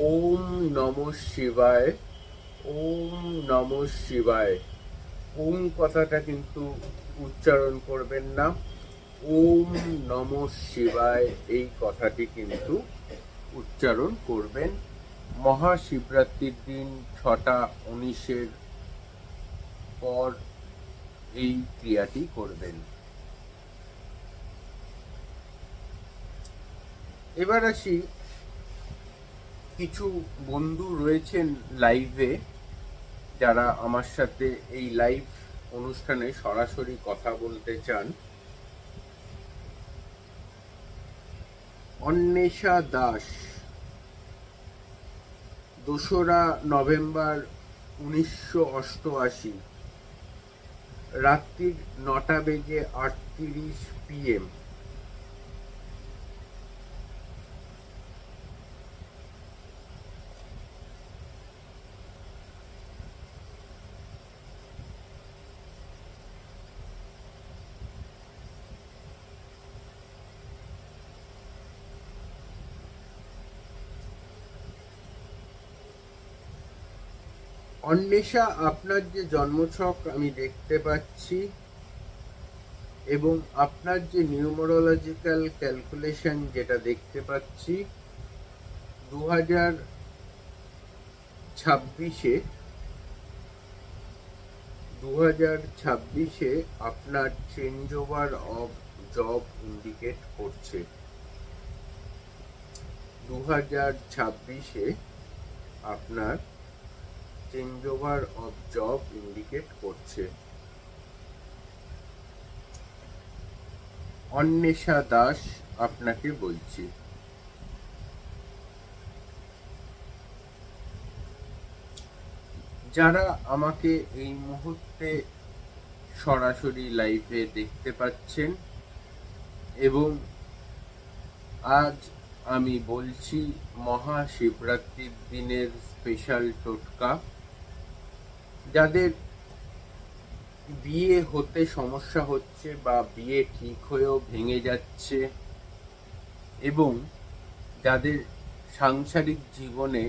ওম নমঃ শিবায়। ওম নমঃ শিবায়। ওম কথাটা কিন্তু উচ্চারণ করবেন না। ওম নমঃ শিবায় এই কথাটি কিন্তু উচ্চারণ করবেন। মহাশিবরাত্রির দিন 6:19 পর এই ক্রিয়াটি করবেন। এবার আসি, কিছু বন্ধু রয়েছেন লাইভে যারা আমার সাথে এই লাইভ অনুষ্ঠানে সরাসরি কথা বলতে চান। অন্বেষা দাস, 2রা নভেম্বর 1988, রাত্রির 9:38 PM। অন্বেষা, আপনার যে জন্মছক আমি দেখতে পাচ্ছি এবং আপনার যে নিউমারোলজিক্যাল ক্যালকুলেশন যেটা দেখতে পাচ্ছি, 2026-এ আপনার change over of job indicate করছে। 2026-এ আপনার change over of job indicate করছে। অন্বেষা দাস আপনাকে বলছি। যারা আমাকে এই মুহূর্তে সরাসরি লাইভে দেখতে পাচ্ছেন এবং আজ আমি বলছি মহাশিবরাত্রির দিনের স্পেশাল টোটকা, যাদের বিয়ে হতে সমস্যা হচ্ছে বা বিয়ে ঠিক হয়েও ভেঙে যাচ্ছে এবং যাদের সাংসারিক জীবনে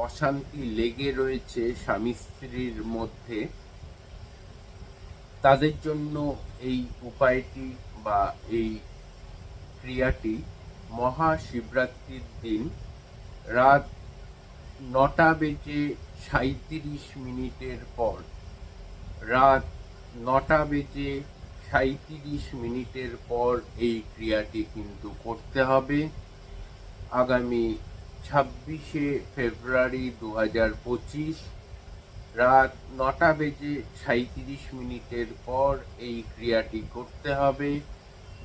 অশান্তি লেগে রয়েছে স্বামী স্ত্রীর মধ্যে, তাদের জন্য এই উপায়টি বা এই ক্রিয়াটি মহাশিবরাত্রির দিন রাত 9:37 পর, রাত 9:37 পর এই ক্রিয়াটি কিন্তু করতে হবে। আগামী 26শে ফেব্রুয়ারি 2025 রাত 9:37 পর এই ক্রিয়াটি করতে হবে।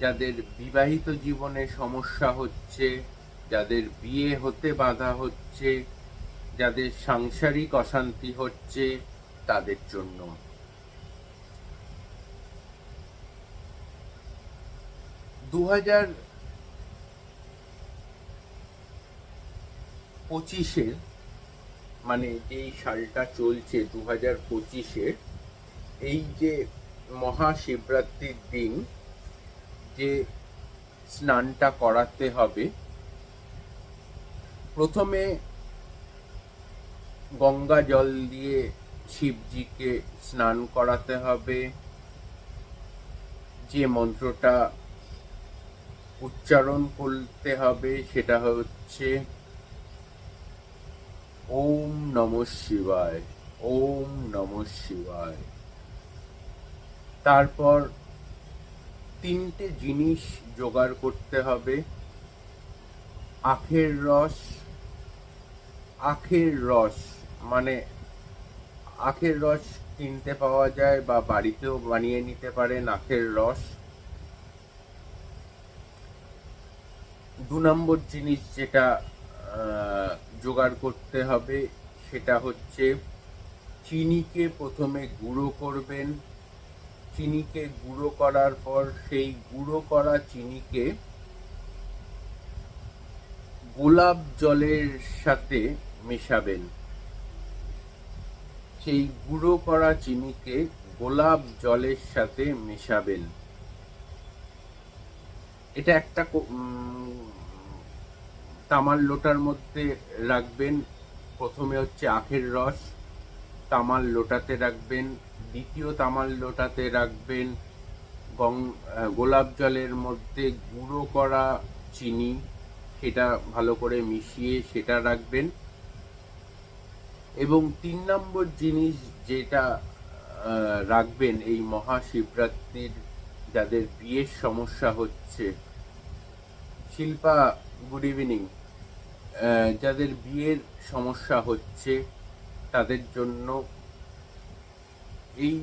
যাদের বিবাহিত জীবনে সমস্যা হচ্ছে, যাদের বিয়ে হতে বাধা হচ্ছে, যাদের সাংসারিক অশান্তি হচ্ছে, তাদের জন্য। 2025-এর মানে যেই সালটা চলছে 2025-এর এই যে মহাশিবরাত্রির দিন যে স্নানটা করাতে হবে, প্রথমে গঙ্গা জল দিয়ে শিবজিকে স্নান করাতে হবে। যে মন্ত্রটা উচ্চারণ করতে হবে সেটা হচ্ছে ওম নমঃ শিবায়, ওম নমঃ শিবায়। তারপর 3টে জিনিস জোগাড় করতে হবে। আখের রস, আখের রস মানে আখের রস কিনতে পাওয়া যায় বা বাড়িতেও বানিয়ে নিতে পারেন আখের রস। 2 নম্বর জিনিস যেটা জোগাড় করতে হবে সেটা হচ্ছে চিনিকে প্রথমে গুঁড়ো করবেন। চিনিকে গুঁড়ো করার পর সেই গুঁড়ো করা চিনিকে গোলাপ জলের সাথে মেশাবেন। সেই গুঁড়ো করা চিনিকে গোলাপ জলের সাথে মেশাবেন। এটা একটা তামার লোটার মধ্যে রাখবেন প্রথমে হচ্ছে আখের রস তামার লোটাতে রাখবেন, দ্বিতীয় তামার লোটাতে রাখবেন গোলাপ জলের মধ্যে গুঁড়ো করা চিনি, সেটা ভালো করে মিশিয়ে সেটা রাখবেন। এবং 3 নম্বর জিনিস যেটা রাখবেন এই মহাশিবরাত্রির যাদের বিয়ের সমস্যা হচ্ছে, শিল্পা গুড ইভিনিং, যাদের বিয়ের সমস্যা হচ্ছে তাদের জন্য এই